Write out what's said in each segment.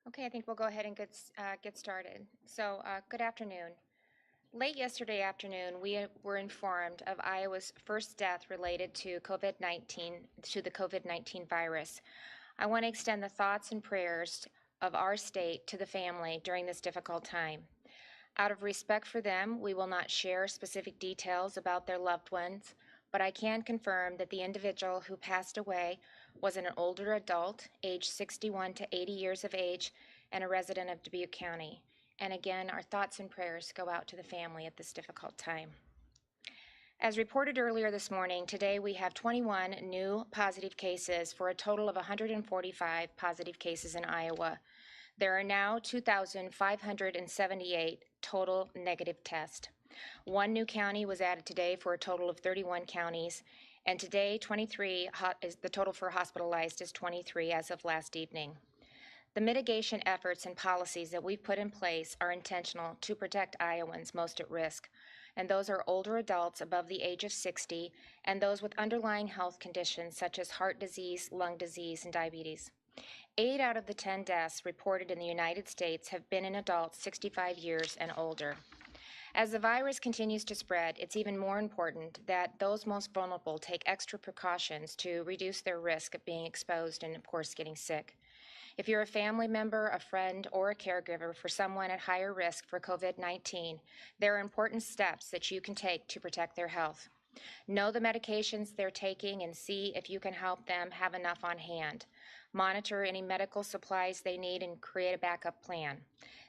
Okay, I think we'll go ahead and get started. Good afternoon. Late yesterday afternoon, we were informed of Iowa's first death related to the COVID-19 virus. I want to extend the thoughts and prayers of our state to the family during this difficult time. Out of respect for them, we will not share specific details about their loved ones, but I can confirm that the individual who passed away was an older adult, aged 61 to 80 years of age, and a resident of Dubuque County. And again, our thoughts and prayers go out to the family at this difficult time. As reported earlier this morning, today we have 21 new positive cases for a total of 145 positive cases in Iowa. There are now 2,578 total negative tests. One new county was added today for a total of 31 counties, and today the total for hospitalized is 23 as of last evening. The mitigation efforts and policies that we've put in place are intentional to protect Iowans most at risk, and those are older adults above the age of 60 and those with underlying health conditions such as heart disease, lung disease, and diabetes. 8 out of the 10 deaths reported in the United States have been in adults 65 years and older. As the virus continues to spread, it's even more important that those most vulnerable take extra precautions to reduce their risk of being exposed and, of course, getting sick. If you're a family member, a friend, or a caregiver for someone at higher risk for COVID-19, there are important steps that you can take to protect their health. Know the medications they're taking and see if you can help them have enough on hand. Monitor any medical supplies they need and create a backup plan.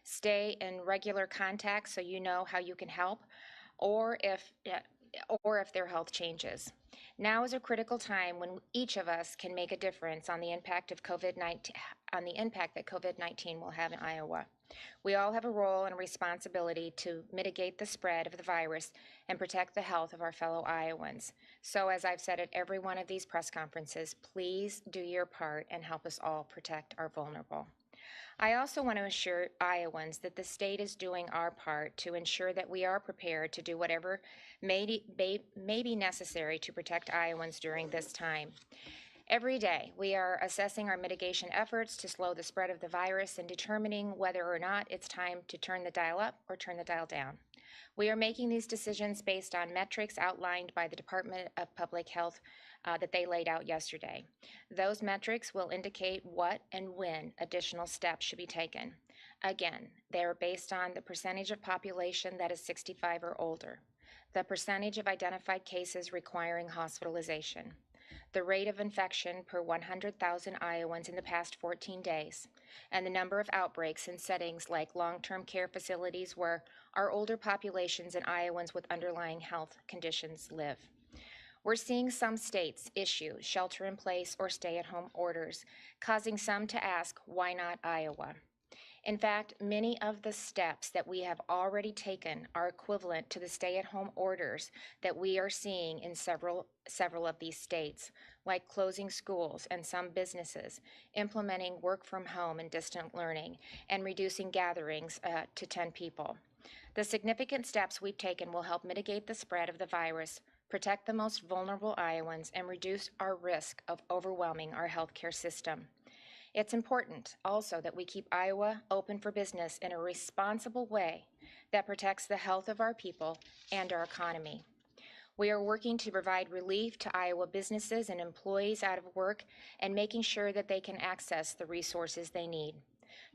Stay in regular contact so you know how you can help or if their health changes. Now is a critical time when each of us can make a difference on the impact that COVID-19 will have in Iowa. We all have a role and a responsibility to mitigate the spread of the virus and protect the health of our fellow Iowans. So as I've said at every one of these press conferences, please do your part and help us all protect our vulnerable. I also want to assure Iowans that the state is doing our part to ensure that we are prepared to do whatever may be necessary to protect Iowans during this time. Every day, we are assessing our mitigation efforts to slow the spread of the virus and determining whether or not it's time to turn the dial up or turn the dial down. We are making these decisions based on metrics outlined by the Department of Public Health that they laid out yesterday. Those metrics will indicate what and when additional steps should be taken. Again, they are based on the percentage of population that is 65 or older, the percentage of identified cases requiring hospitalization, the rate of infection per 100,000 Iowans in the past 14 days, and the number of outbreaks in settings like long-term care facilities where our older populations and Iowans with underlying health conditions live. We're seeing some states issue shelter-in-place or stay-at-home orders, causing some to ask, why not Iowa? In fact, many of the steps that we have already taken are equivalent to the stay-at-home orders that we are seeing in several of these states, like closing schools and some businesses, implementing work from home and distant learning, and reducing gatherings to 10 people. The significant steps we've taken will help mitigate the spread of the virus, protect the most vulnerable Iowans, and reduce our risk of overwhelming our healthcare system. It's important also that we keep Iowa open for business in a responsible way that protects the health of our people and our economy. We are working to provide relief to Iowa businesses and employees out of work and making sure that they can access the resources they need.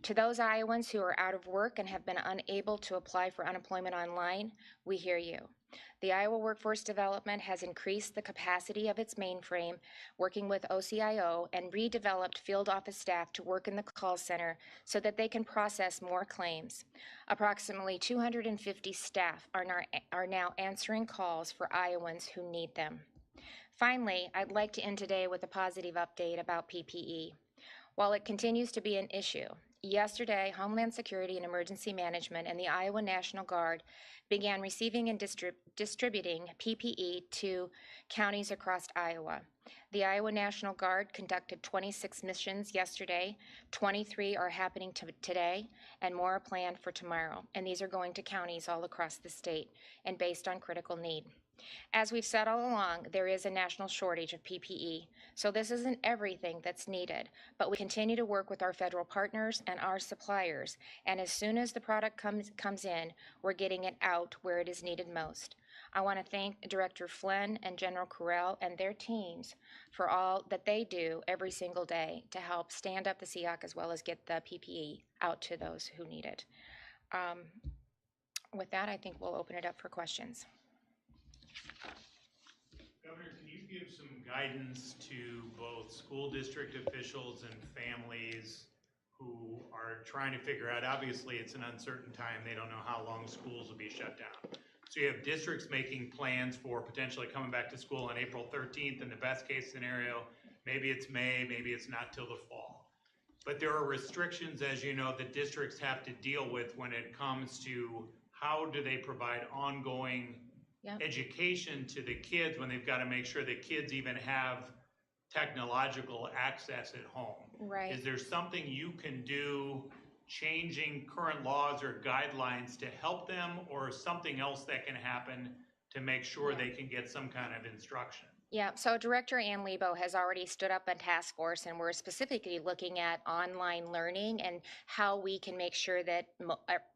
To those Iowans who are out of work and have been unable to apply for unemployment online, we hear you. The Iowa Workforce Development has increased the capacity of its mainframe, working with OCIO, and redeveloped field office staff to work in the call center so that they can process more claims. Approximately 250 staff are now answering calls for Iowans who need them. Finally, I'd like to end today with a positive update about PPE. While it continues to be an issue, yesterday, Homeland Security and Emergency Management and the Iowa National Guard began receiving and distributing PPE to counties across Iowa. The Iowa National Guard conducted 26 missions yesterday, 23 are happening today, and more are planned for tomorrow. And these are going to counties all across the state and based on critical need. As we've said all along, there is a national shortage of PPE, so this isn't everything that's needed, but we continue to work with our federal partners and our suppliers, and as soon as the product comes in, we're getting it out where it is needed most. I want to thank Director Flynn and General Correll and their teams for all that they do every single day to help stand up the SEOC as well as get the PPE out to those who need it. With that, I think we'll open it up for questions. Governor, can you give some guidance to both school district officials and families who are trying to figure out, obviously it's an uncertain time, they don't know how long schools will be shut down. So you have districts making plans for potentially coming back to school on April 13th in the best case scenario. Maybe it's May, maybe it's not till the fall. But there are restrictions, as you know, that districts have to deal with when it comes to how do they provide ongoing education to the kids when they've got to make sure that kids even have technological access at home. Right. Is there something you can do, changing current laws or guidelines to help them, or something else that can happen to make sure they can get some kind of instruction? Yeah, so Director Ann Lebo has already stood up a task force, and we're specifically looking at online learning and how we can make sure that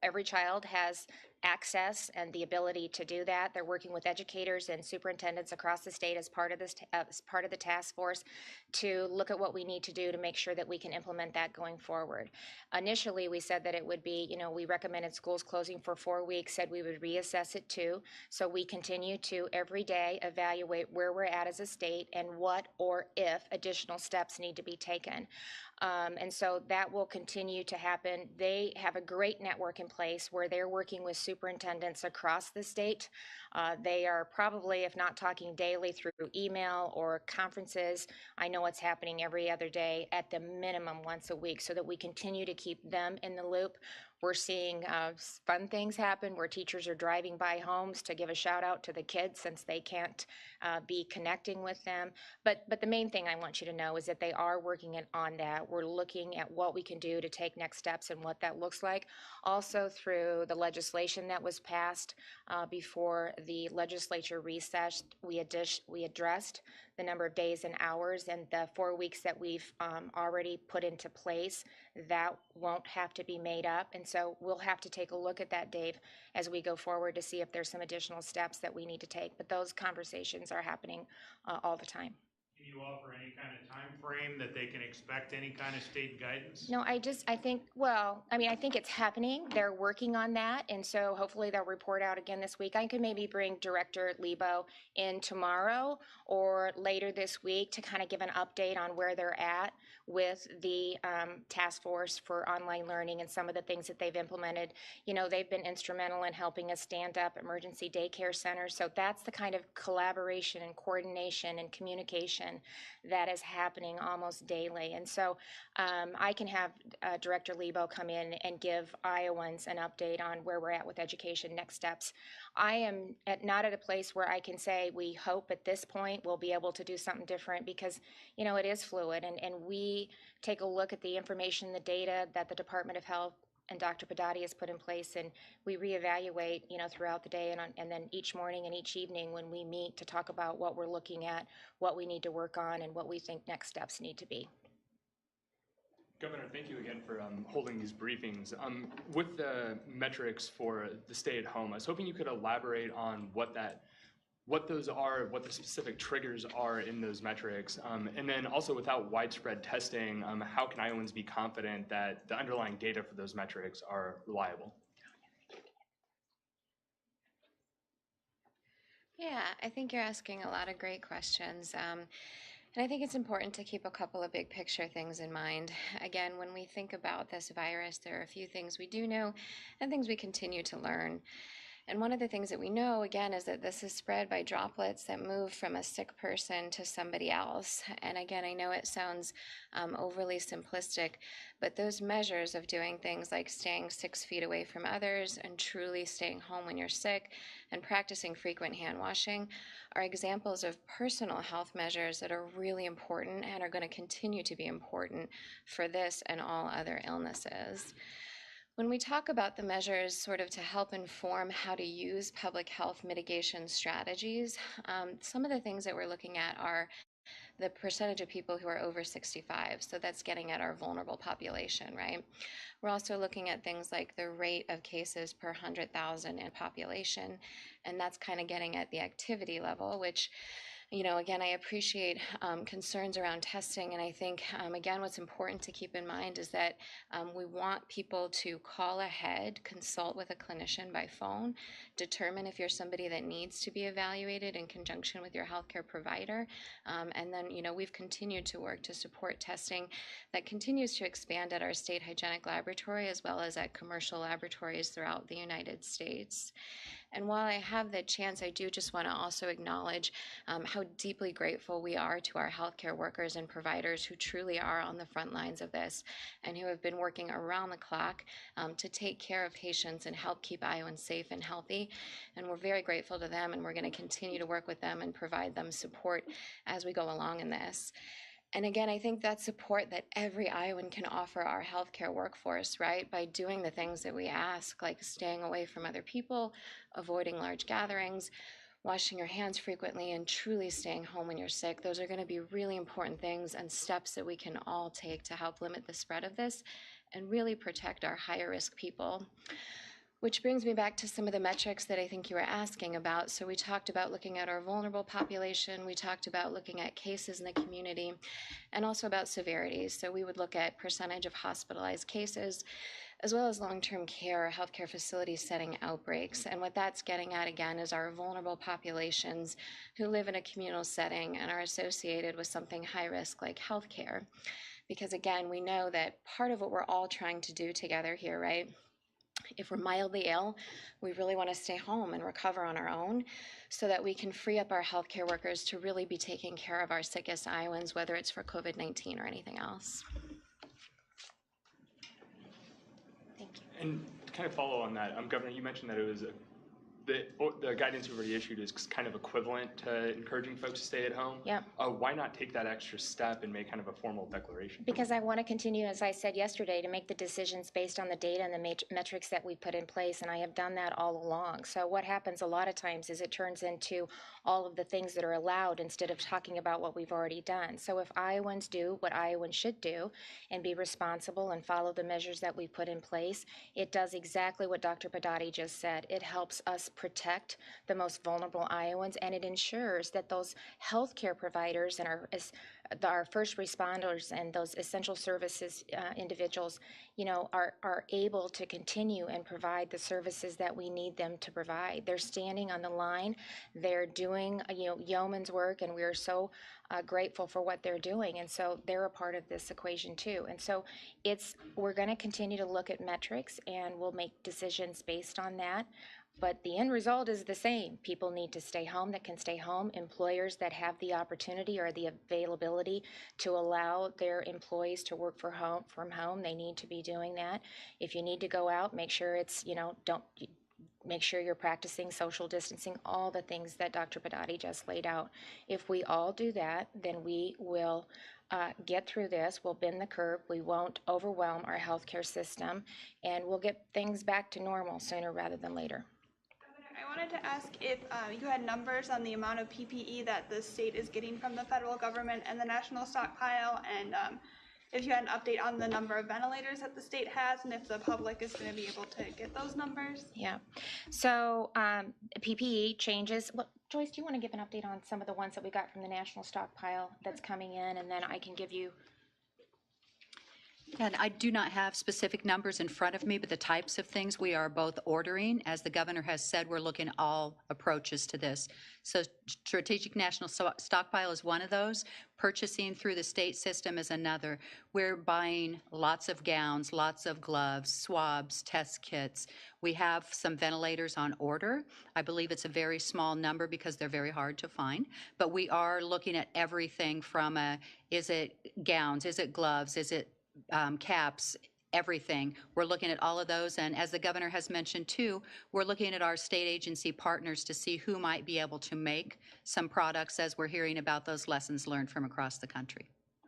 every child has access and the ability to do that. They're working with educators and superintendents across the state as part of this, as part of the task force, to look at what we need to do to make sure that we can implement that going forward. Initially, we said that it would be, we recommended schools closing for 4 weeks, said we would reassess it too. So we continue to every day evaluate where we're at as a state and what or if additional steps need to be taken. And so that will continue to happen. They have a great network in place where they're working with superintendents across the state. They are probably, if not talking daily, through email or conferences. I know it's happening every other day, at the minimum once a week, so that we continue to keep them in the loop. We're seeing fun things happen where teachers are driving by homes to give a shout out to the kids since they can't be connecting with them. But the main thing I want you to know is that they are working on that. We're looking at what we can do to take next steps and what that looks like. Also through the legislation that was passed before the legislature recessed, we addressed the number of days and hours, and the 4 weeks that we've already put into place, that won't have to be made up. And so we'll have to take a look at that, Dave, as we go forward to see if there's some additional steps that we need to take. But those conversations are happening all the time. Can you offer any kind of time frame that they can expect any kind of state guidance? No, I think it's happening. They're working on that, and so hopefully they'll report out again this week. I could maybe bring Director Lebo in tomorrow or later this week to kind of give an update on where they're at with the task force for online learning and some of the things that they've implemented. They've been instrumental in helping us stand up emergency daycare centers, so that's the kind of collaboration and coordination and communication that is happening almost daily. And so I can have Director Lebo come in and give Iowans an update on where we're at with education, next steps. I am not at a place where I can say we hope at this point we'll be able to do something different, because it is fluid, and we take a look at the information, the data that the Department of Health and Dr. Padati has put in place, and we reevaluate throughout the day, and then each morning and each evening when we meet to talk about what we're looking at, what we need to work on, and what we think next steps need to be. Governor, thank you again for holding these briefings. With the metrics for the stay-at-home, I was hoping you could elaborate on what those are, what the specific triggers are in those metrics, and then also, without widespread testing, how can Iowans be confident that the underlying data for those metrics are reliable? Yeah, I think you're asking a lot of great questions. And I think it's important to keep a couple of big picture things in mind. Again, when we think about this virus, there are a few things we do know and things we continue to learn. And one of the things that we know, again, is that this is spread by droplets that move from a sick person to somebody else. And again, I know it sounds overly simplistic, but those measures of doing things like staying 6 feet away from others and truly staying home when you're sick and practicing frequent hand washing are examples of personal health measures that are really important and are going to continue to be important for this and all other illnesses. When we talk about the measures sort of to help inform how to use public health mitigation strategies, some of the things that we're looking at are the percentage of people who are over 65. So that's getting at our vulnerable population, right? We're also looking at things like the rate of cases per 100,000 in population, and that's kind of getting at the activity level, which, again, I appreciate concerns around testing, and I think, again, what's important to keep in mind is that we want people to call ahead, consult with a clinician by phone, determine if you're somebody that needs to be evaluated in conjunction with your healthcare provider, and then, we've continued to work to support testing that continues to expand at our state hygienic laboratory as well as at commercial laboratories throughout the United States. And while I have the chance, I do just want to also acknowledge how deeply grateful we are to our healthcare workers and providers who truly are on the front lines of this and who have been working around the clock to take care of patients and help keep Iowans safe and healthy. And we're very grateful to them, and we're going to continue to work with them and provide them support as we go along in this. And again, I think that support that every Iowan can offer our healthcare workforce, right, by doing the things that we ask, like staying away from other people, avoiding large gatherings, washing your hands frequently, and truly staying home when you're sick. Those are going to be really important things and steps that we can all take to help limit the spread of this and really protect our higher risk people. Which brings me back to some of the metrics that I think you were asking about. So we talked about looking at our vulnerable population, we talked about looking at cases in the community, and also about severities. So we would look at percentage of hospitalized cases, as well as long-term care, healthcare facilities setting outbreaks. And what that's getting at, again, is our vulnerable populations who live in a communal setting and are associated with something high risk like healthcare. Because again, we know that part of what we're all trying to do together here, right? If we're mildly ill, we really want to stay home and recover on our own so that we can free up our healthcare workers to really be taking care of our sickest Iowans, whether it's for COVID-19 or anything else. Thank you. And to kind of follow on that, Governor, you mentioned that it was the guidance we've already issued is kind of equivalent to encouraging folks to stay at home. Yep. Why not take that extra step and make kind of a formal declaration? Because I want to continue, as I said yesterday, to make the decisions based on the data and the metrics that we put in place, and I have done that all along. So what happens a lot of times is it turns into all of the things that are allowed instead of talking about what we've already done. So if Iowans do what Iowans should do and be responsible and follow the measures that we put in place, it does exactly what Dr. Padati just said. It helps us protect the most vulnerable Iowans, and it ensures that those healthcare providers and our first responders and those essential services individuals, are able to continue and provide the services that we need them to provide. They're standing on the line. They're doing, yeoman's work, and we are so grateful for what they're doing. And so they're a part of this equation too. And so we're going to continue to look at metrics, and we'll make decisions based on that. But the end result is the same. People need to stay home that can stay home. Employers that have the opportunity or the availability to allow their employees to work from home, they need to be doing that. If you need to go out, make sure it's, make sure you're practicing social distancing, all the things that Dr. Padati just laid out. If we all do that, then we will get through this. We'll bend the curve. We won't overwhelm our healthcare system, and we'll get things back to normal sooner rather than later. I wanted to ask if you had numbers on the amount of PPE that the state is getting from the federal government and the national stockpile, and if you had an update on the number of ventilators that the state has, and if the public is going to be able to get those numbers. Yeah. So PPE changes. Well, Joyce, do you want to give an update on some of the ones that we got from the national stockpile that's coming in, and then I can give you. And I do not have specific numbers in front of me, but the types of things we are both ordering. As the governor has said, we're looking at all approaches to this. So strategic national stockpile is one of those. Purchasing through the state system is another. We're buying lots of gowns, lots of gloves, swabs, test kits. We have some ventilators on order. I believe it's a very small number because they're very hard to find. But we are looking at everything from is it gowns, is it gloves, is it caps, everything. We're looking at all of those, and as the governor has mentioned too, we're looking at our state agency partners to see who might be able to make some products as we're hearing about those lessons learned from across the country.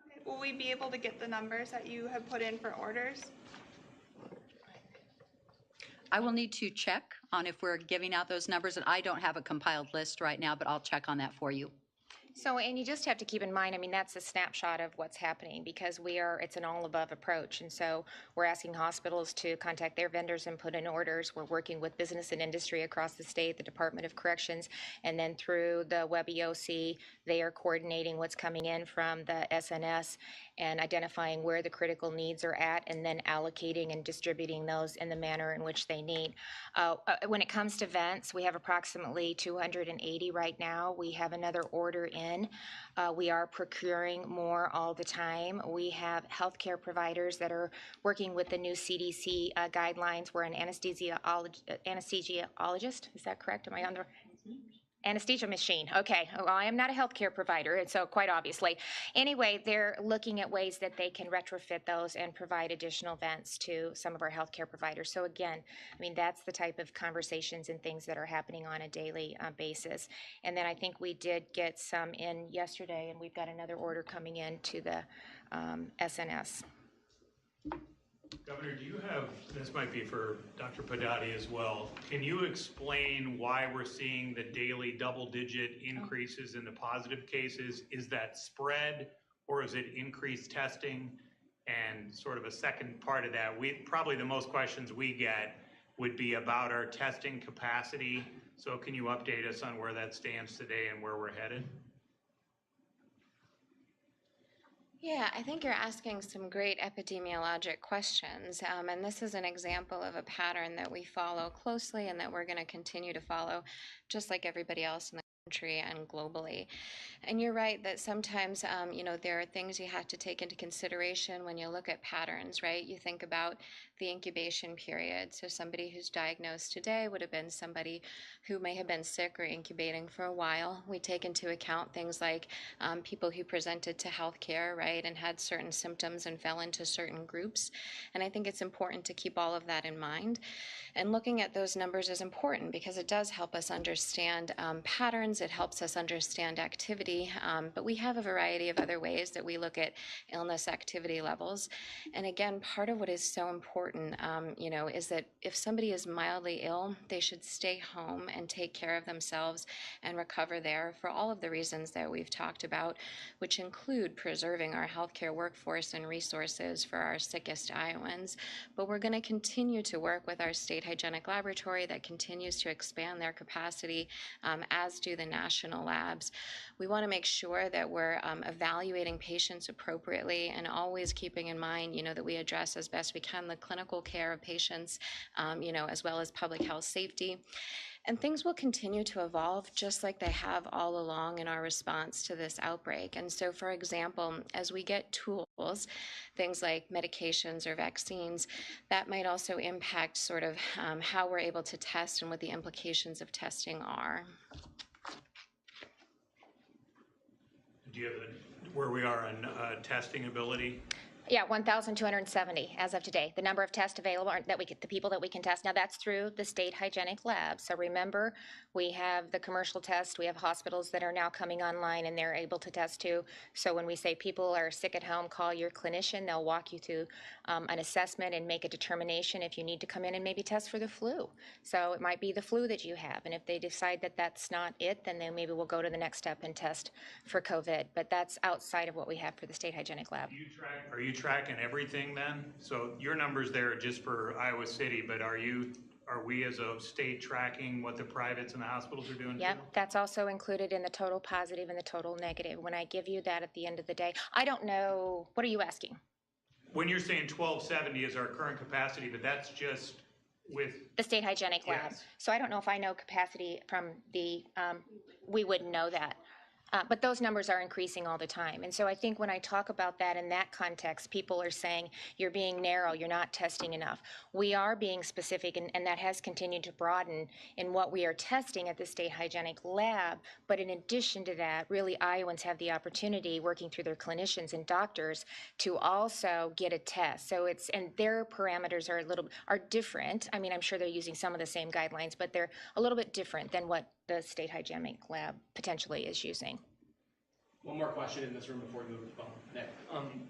Okay. Will we be able to get the numbers that you have put in for orders? I will need to check on if we're giving out those numbers, and I don't have a compiled list right now, but I'll check on that for you. So, and you just have to keep in mind, I mean, that's a snapshot of what's happening because it's an all above approach. And so we're asking hospitals to contact their vendors and put in orders. We're working with business and industry across the state, the Department of Corrections, and then through the WebEOC, they are coordinating what's coming in from the SNS and identifying where the critical needs are at and then allocating and distributing those in the manner in which they need. When it comes to vents, we have approximately 280 right now. We have another order in. We are procuring more all the time. We have healthcare providers that are working with the new CDC guidelines. We're an anesthesiologist. Is that correct? Am I on the anesthesia machine? Okay. Well, I am not a healthcare provider, and so quite obviously. Anyway, they're looking at ways that they can retrofit those and provide additional vents to some of our healthcare providers. So again, I mean, that's the type of conversations and things that are happening on a daily basis. And then I think we did get some in yesterday, and we've got another order coming in to the SNS. Governor, do you have, this might be for Dr. Padati as well, can you explain why we're seeing the daily double-digit increases in the positive cases? Is that spread or is it increased testing? And sort of a second part of that, probably the most questions we get would be about our testing capacity. So can you update us on where that stands today and where we're headed? Yeah, I think you're asking some great epidemiologic questions, and this is an example of a pattern that we follow closely and that we're going to continue to follow, just like everybody else in the country and globally. And you're right that sometimes, there are things you have to take into consideration when you look at patterns, right? You think about the incubation period. So somebody who's diagnosed today would have been somebody who may have been sick or incubating for a while. We take into account things like people who presented to healthcare, right, and had certain symptoms and fell into certain groups. And I think it's important to keep all of that in mind. And looking at those numbers is important because it does help us understand patterns. It helps us understand activity. But we have a variety of other ways that we look at illness activity levels. And again, part of what is so important, is that if somebody is mildly ill, they should stay home and take care of themselves and recover there for all of the reasons that we've talked about, which include preserving our healthcare workforce and resources for our sickest Iowans. But we're going to continue to work with our state hygienic laboratory that continues to expand their capacity, as do the national labs. We want to make sure that we're evaluating patients appropriately and always keeping in mind, that we address as best we can the clinical care of patients, as well as public health safety. And things will continue to evolve just like they have all along in our response to this outbreak. And so, for example, as we get tools, things like medications or vaccines, that might also impact sort of how we're able to test and what the implications of testing are. Do you have where we are on testing ability? Yeah, 1,270 as of today. The number of tests available the people that we can test. Now that's through the state hygienic lab. So remember, we have the commercial test. We have hospitals that are now coming online and they're able to test too. So when we say people are sick at home, call your clinician. They'll walk you through an assessment and make a determination if you need to come in and maybe test for the flu. So it might be the flu that you have. And if they decide that that's not it, then they maybe will go to the next step and test for COVID. But that's outside of what we have for the state hygienic lab. Are you tracking everything then? So your numbers there are just for Iowa City, but are we as a state tracking what the privates and the hospitals are doing? Yep, too? that's also included in the total positive and the total negative. When I give you that at the end of the day, I don't know, what are you asking? When you're saying 1270 is our current capacity, but that's just with the state hygienic lab. Yes. So I don't know if I know capacity from the, we wouldn't know that. But those numbers are increasing all the time. And so I think when I talk about that in that context, people are saying you're being narrow, you're not testing enough. We are being specific, and that has continued to broaden in what we are testing at the state hygienic lab. But in addition to that, really Iowans have the opportunity, working through their clinicians and doctors, to also get a test. So and their parameters are different. I mean, I'm sure they're using some of the same guidelines, but they're a little bit different than what the state hygienic lab potentially is using. One more question in this room before we move to the phone. Nick.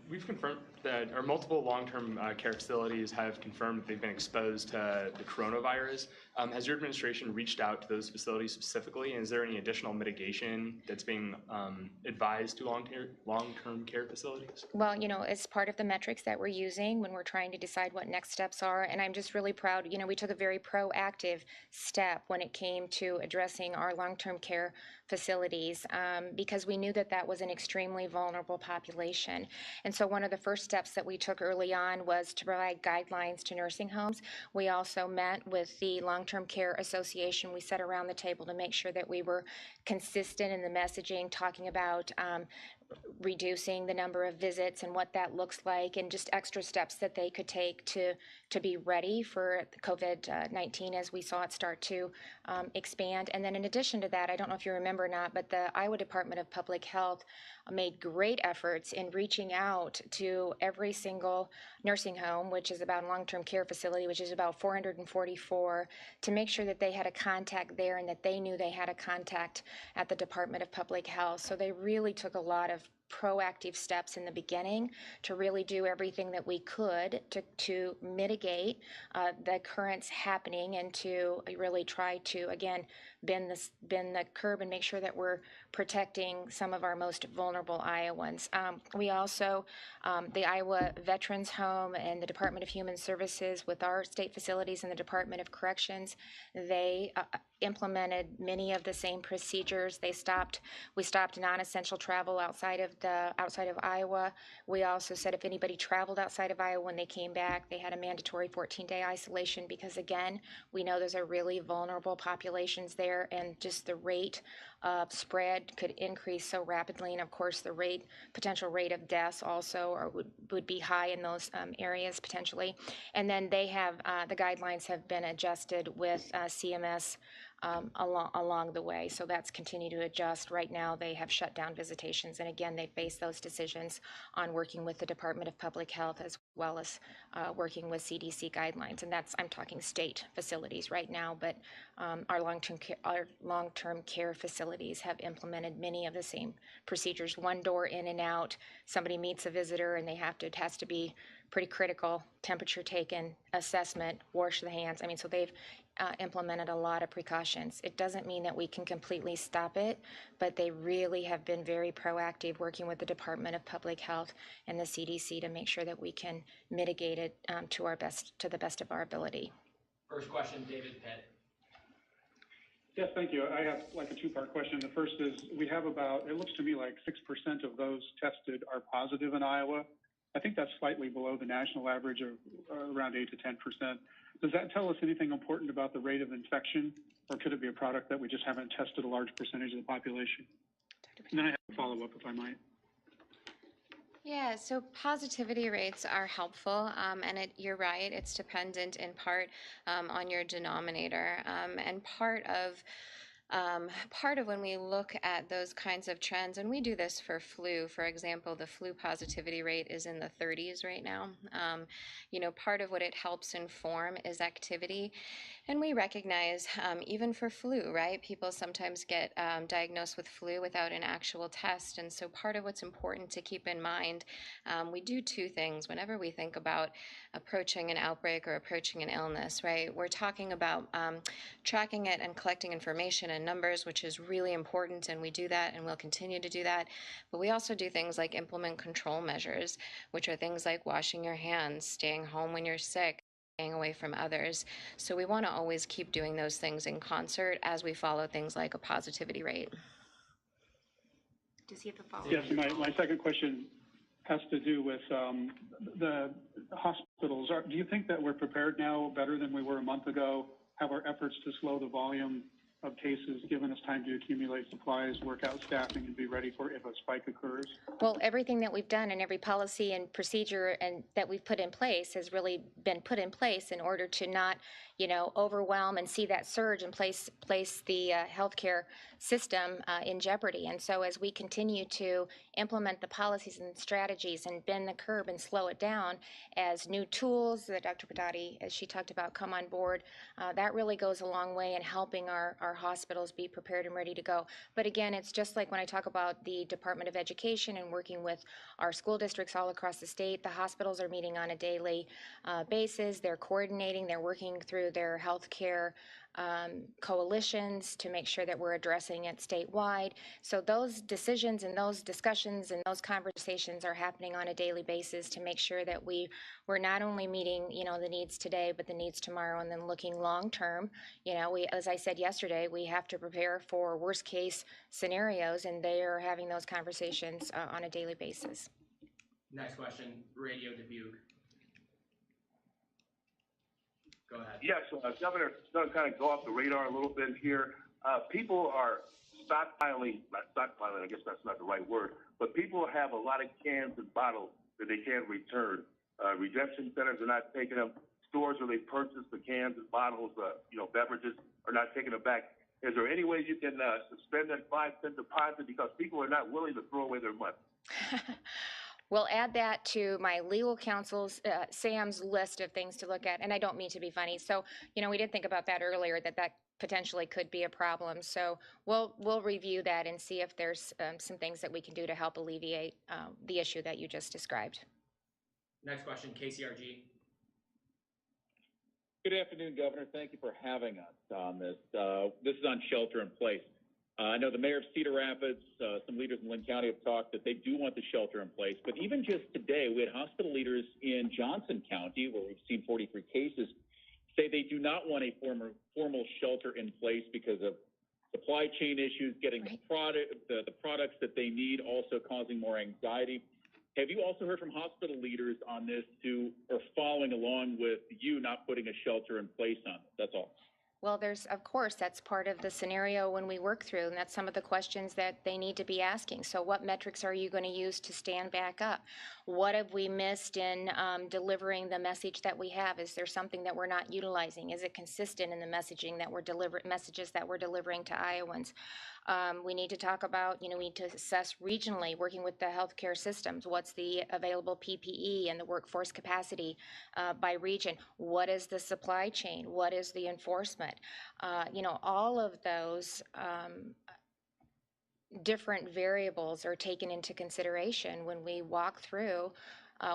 We've confirmed that, or multiple long-term care facilities have confirmed that they've been exposed to the coronavirus. Has your administration reached out to those facilities specifically, and is there any additional mitigation that's being advised to long-term care facilities? Well, it's part of the metrics that we're using when we're trying to decide what next steps are. And I'm just really proud, we took a very proactive step when it came to addressing our long-term care facilities because we knew that that was an extremely vulnerable population. And so one of the first steps that we took early on was to provide guidelines to nursing homes. We also met with the Long-Term Care Association. We sat around the table to make sure that we were consistent in the messaging, talking about reducing the number of visits and what that looks like, and just extra steps that they could take to be ready for COVID-19 as we saw it start to expand. And then in addition to that, I don't know if you remember or not, but the Iowa Department of Public Health made great efforts in reaching out to every single nursing home, which is about a long-term care facility, which is about 444, to make sure that they had a contact there and that they knew they had a contact at the Department of Public Health. So they really took a lot of proactive steps in the beginning to really do everything that we could to mitigate the occurrence happening and to really try to, again, bend the curve and make sure that we're protecting some of our most vulnerable Iowans. We also, the Iowa Veterans Home and the Department of Human Services with our state facilities and the Department of Corrections, they implemented many of the same procedures. We stopped non-essential travel outside of Iowa. We also said if anybody traveled outside of Iowa when they came back, they had a mandatory 14-day isolation because, again, we know those are really vulnerable populations there, and just the rate of spread could increase so rapidly. And of course, the potential rate of deaths also would be high in those areas potentially. And then they have the guidelines have been adjusted with CMS along the way. So that's continued to adjust. Right now, they have shut down visitations. And again, they base those decisions on working with the Department of Public Health as well as working with CDC guidelines. And I'm talking state facilities right now, but our long-term care facilities have implemented many of the same procedures. One door in and out, somebody meets a visitor and it has to be pretty critical, temperature taken, assessment, wash the hands. So they've implemented a lot of precautions. It doesn't mean that we can completely stop it, but they really have been very proactive working with the Department of Public Health and the CDC to make sure that we can mitigate it to the best of our ability. First question, David Pitt. Yes, thank you. I have like a two-part question. The first is, we have it looks to me like 6% of those tested are positive in Iowa. I think that's slightly below the national average of around 8 to 10%. Does that tell us anything important about the rate of infection, or could it be a product that we just haven't tested a large percentage of the population? And then I have a follow-up, if I might. Yeah, so positivity rates are helpful, and you're right, it's dependent in part on your denominator, and part of when we look at those kinds of trends, and we do this for flu, for example, the flu positivity rate is in the 30s right now. Part of what it helps inform is activity. And we recognize, even for flu, right, people sometimes get diagnosed with flu without an actual test. And so part of what's important to keep in mind, we do two things whenever we think about approaching an outbreak or approaching an illness, right? We're talking about tracking it and collecting information and numbers, which is really important, and we do that and we'll continue to do that. But we also do things like implement control measures, which are things like washing your hands, staying home when you're sick, staying away from others. So we want to always keep doing those things in concert as we follow things like a positivity rate. Does he have a follow-up? Yes, my second question has to do with the hospitals. Do you think that we're prepared now better than we were a month ago? Have our efforts to slow the volume of cases given us time to accumulate supplies, work out staffing, and be ready for if a spike occurs? Well, everything that we've done and every policy and procedure that we've put in place has really been put in place in order to not, overwhelm and see that surge and place the healthcare system in jeopardy. And so as we continue to implement the policies and strategies and bend the curve and slow it down, as new tools that Dr. Padati, as she talked about, come on board, that really goes a long way in helping our hospitals be prepared and ready to go. But again, it's just like when I talk about the Department of Education and working with our school districts all across the state, the hospitals are meeting on a daily basis. They're coordinating, they're working through their healthcare coalitions to make sure that we're addressing it statewide. So those decisions and those discussions and those conversations are happening on a daily basis to make sure that we're not only meeting, the needs today, but the needs tomorrow, and then looking long term. As I said yesterday, we have to prepare for worst case scenarios, and they are having those conversations on a daily basis. Next question, Radio Dubuque. Go ahead. Yes, Governor, going to kind of go off the radar a little bit here. People are stockpiling, not stockpiling, I guess that's not the right word, but people have a lot of cans and bottles that they can't return. Redemption centers are not taking them. Stores where they purchase the cans and bottles, beverages, are not taking them back. Is there any way you can suspend that 5-cent deposit, because people are not willing to throw away their money? We'll add that to my legal counsel's, Sam's list of things to look at, and I don't mean to be funny. So, we did think about that earlier, that potentially could be a problem. So we'll review that and see if there's some things that we can do to help alleviate the issue that you just described. Next question, KCRG. Good afternoon, Governor. Thank you for having us on this. This is on shelter in place. I know the mayor of Cedar Rapids, some leaders in Lynn County have talked that they do want the shelter in place. But even just today, we had hospital leaders in Johnson County, where we've seen 43 cases, say they do not want a formal shelter in place because of supply chain issues, getting the products that they need, also causing more anxiety. Have you also heard from hospital leaders on this who are following along with you not putting a shelter in place on it? That's all. Well, of course, that's part of the scenario when we work through, and that's some of the questions that they need to be asking. So what metrics are you going to use to stand back up? What have we missed in delivering the message that we have? Is there something that we're not utilizing? Is it consistent in the messages that we're delivering to Iowans? We need to talk about, we need to assess regionally, working with the healthcare systems, what's the available PPE and the workforce capacity by region? What is the supply chain? What is the enforcement? All of those different variables are taken into consideration when we walk through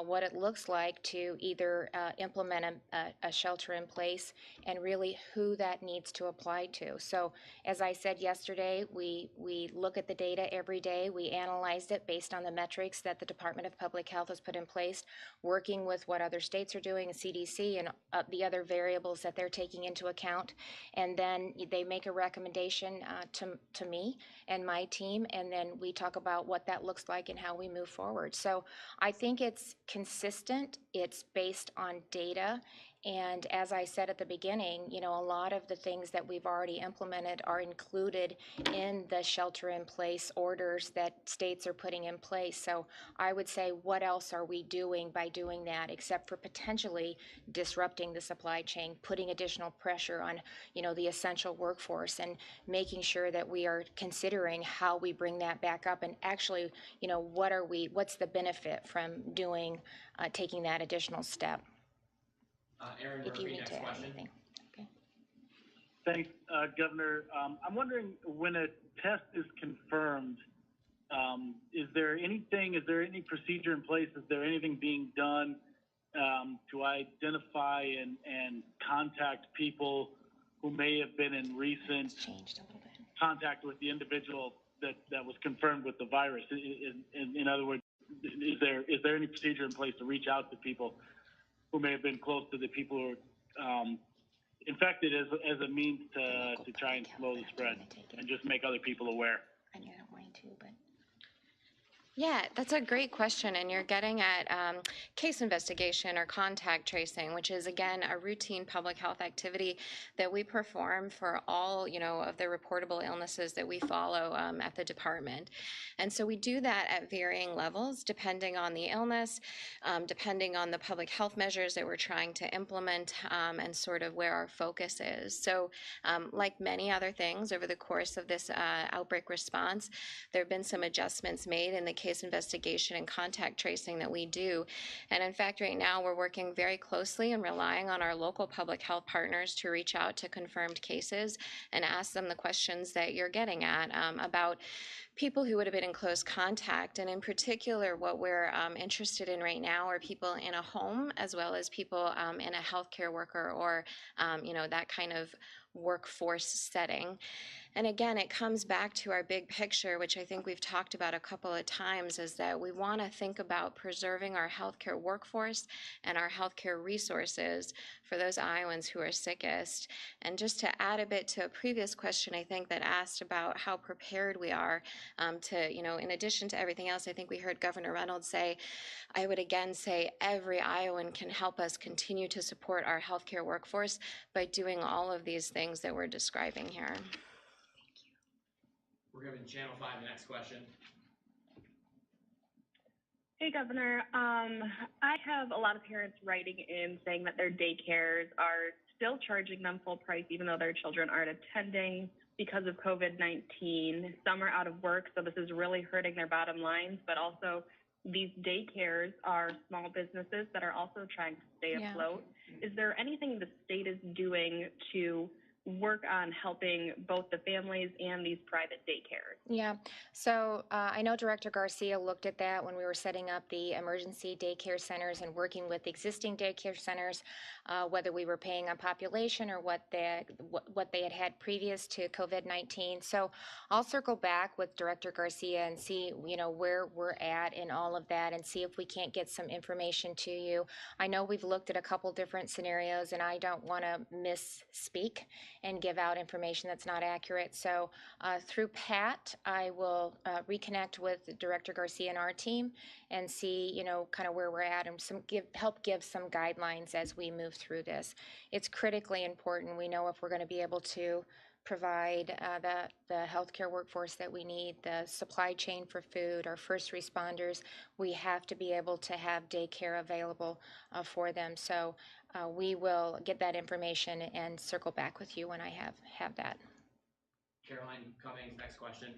what it looks like to either implement a shelter in place, and really who that needs to apply to. So as I said yesterday, we look at the data every day. We analyzed it based on the metrics that the Department of Public Health has put in place, working with what other states are doing, the CDC, and the other variables that they're taking into account. And then they make a recommendation to me and my team, and then we talk about what that looks like and how we move forward. So I think it's consistent, it's based on data, and as I said at the beginning, a lot of the things that we've already implemented are included in the shelter-in-place orders that states are putting in place. So I would say, what else are we doing by doing that, except for potentially disrupting the supply chain, putting additional pressure on, the essential workforce, and making sure that we are considering how we bring that back up, and actually, what's the benefit from taking that additional step? Aaron If you Murphy, need next to add question. anything. Okay. Thanks, Governor. I'm wondering, when a test is confirmed, is there any procedure in place? Is there anything being done to identify and contact people who may have been in recent contact with the individual that was confirmed with the virus? In other words, is there any procedure in place to reach out to people who may have been close to the people who are infected as a means to try and slow the spread and just make other people aware? I don't want to, but Yeah, that's a great question. And you're getting at case investigation or contact tracing, which is, again, a routine public health activity that we perform for all, of the reportable illnesses that we follow at the department. And so we do that at varying levels, depending on the illness, depending on the public health measures that we're trying to implement, and sort of where our focus is. So, like many other things over the course of this outbreak response, there have been some adjustments made in the case investigation and contact tracing that we do. And in fact, right now we're working very closely and relying on our local public health partners to reach out to confirmed cases and ask them the questions that you're getting at about people who would have been in close contact. And in particular, what we're interested in right now are people in a home as well as people in a healthcare worker or, that kind of workforce setting. And again, it comes back to our big picture, which I think we've talked about a couple of times, is that we want to think about preserving our healthcare workforce and our healthcare resources for those Iowans who are sickest. And just to add a bit to a previous question, I think that asked about how prepared we are to, in addition to everything else, I think we heard Governor Reynolds say, I would again say every Iowan can help us continue to support our healthcare workforce by doing all of these things that we're describing here. We're giving Channel 5 the next question. Hey, Governor. I have a lot of parents writing in saying that their daycares are still charging them full price even though their children aren't attending because of COVID-19. Some are out of work, so this is really hurting their bottom lines, but also these daycares are small businesses that are also trying to stay afloat. Is there anything the state is doing to work on helping both the families and these private daycares? Yeah, so I know Director Garcia looked at that when we were setting up the emergency daycare centers and working with existing daycare centers, whether we were paying on population or what they had previous to COVID-19. So I'll circle back with Director Garcia and see, where we're at in all of that and see if we can't get some information to you. I know we've looked at a couple different scenarios and I don't want to misspeak and give out information that's not accurate. So through Pat, I will reconnect with Director Garcia and our team and see, kind of where we're at and help give some guidelines as we move through this. It's critically important. We know if we're going to be able to provide the healthcare workforce that we need, the supply chain for food, our first responders, we have to be able to have daycare available for them. So we will get that information and circle back with you when I have that. Caroline Cummings, next question.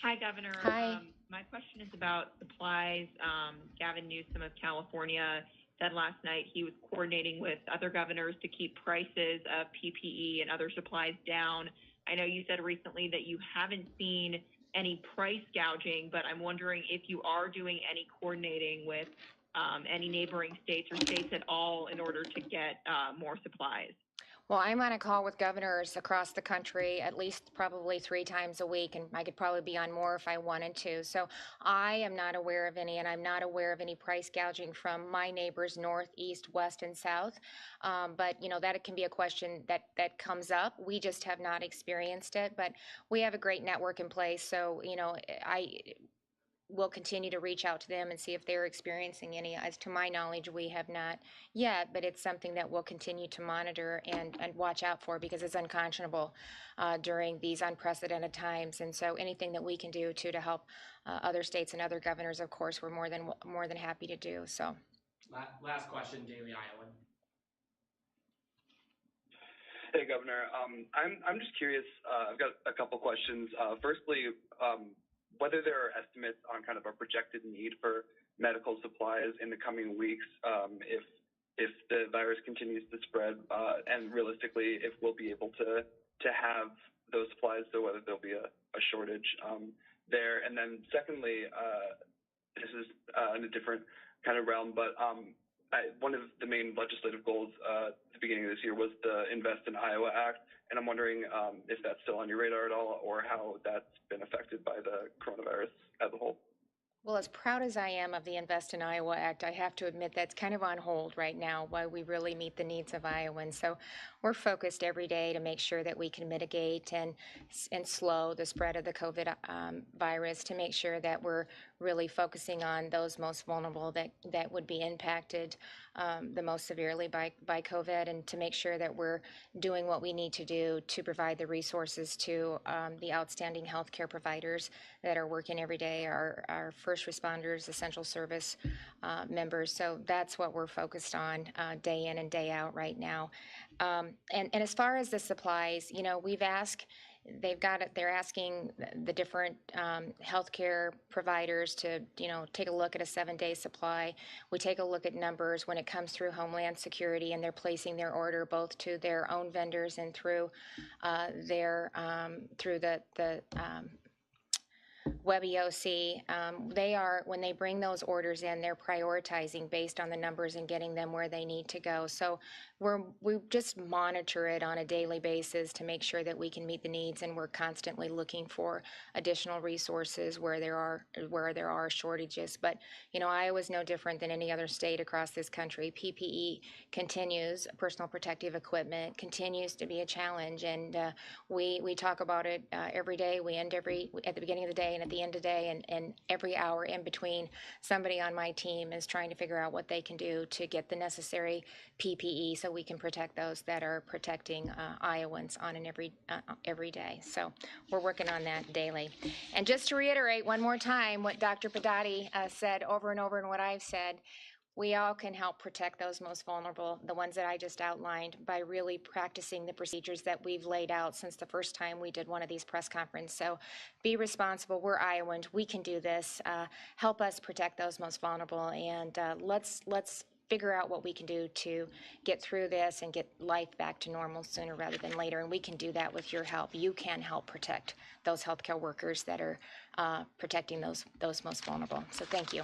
Hi, Governor. Hi. My question is about supplies. Gavin Newsom of California said last night he was coordinating with other governors to keep prices of PPE and other supplies down. I know you said recently that you haven't seen any price gouging, but I'm wondering if you are doing any coordinating with any neighboring states or states at all in order to get more supplies. Well, I'm on a call with governors across the country at least probably 3 times a week, and I could probably be on more if I wanted to. So I am not aware of any, and I'm not aware of any price gouging from my neighbors north, east, west, and south. But, that can be a question that comes up. We just have not experienced it, but we have a great network in place. So, we'll continue to reach out to them and see if they're experiencing any. As to my knowledge, we have not yet, but it's something that we'll continue to monitor and watch out for because it's unconscionable during these unprecedented times. And so anything that we can do to help other states and other governors, of course, we're more than happy to do. So. Last question, Daily Iowan. Hey, Governor. I'm just curious. I've got a couple questions. Firstly, whether there are estimates on kind of a projected need for medical supplies in the coming weeks, if the virus continues to spread, and realistically, if we'll be able to have those supplies, so whether there'll be a shortage there. And then secondly, this is in a different kind of realm, but one of the main legislative goals at the beginning of this year was the Invest in Iowa Act. And I'm wondering if that's still on your radar at all or how that's been affected by the coronavirus as a whole. Well, as proud as I am of the Invest in Iowa Act, I have to admit that's kind of on hold right now while we really meet the needs of Iowans. So we're focused every day to make sure that we can mitigate and slow the spread of the COVID virus, to make sure that we're really focusing on those most vulnerable that would be impacted the most severely by COVID, and to make sure that we're doing what we need to do to provide the resources to the outstanding healthcare providers that are working every day, our first responders, essential service members. So that's what we're focused on day in and day out right now. And as far as the supplies, we've asked, they're asking the different healthcare providers to, take a look at a 7-day supply. We take a look at numbers when it comes through Homeland Security, and they're placing their order both to their own vendors and through through the WebEOC. When they bring those orders in, they're prioritizing based on the numbers and getting them where they need to go. So we just monitor it on a daily basis to make sure that we can meet the needs, and we're constantly looking for additional resources where there are shortages. But Iowa's no different than any other state across this country. PPE continues, personal protective equipment continues to be a challenge, and we talk about it every day. We end at the beginning of the day and at the end of the day, and every hour in between, somebody on my team is trying to figure out what they can do to get the necessary PPE so we can protect those that are protecting Iowans on an every day. So we're working on that daily. And just to reiterate one more time what Dr. Padati said over and over, and what I've said, we all can help protect those most vulnerable, the ones that I just outlined, by really practicing the procedures that we've laid out since the first time we did one of these press conferences. So be responsible. We're Iowans. We can do this. Help us protect those most vulnerable, and let's figure out what we can do to get through this and get life back to normal sooner rather than later. And we can do that with your help. You can help protect those healthcare workers that are protecting those most vulnerable. So thank you.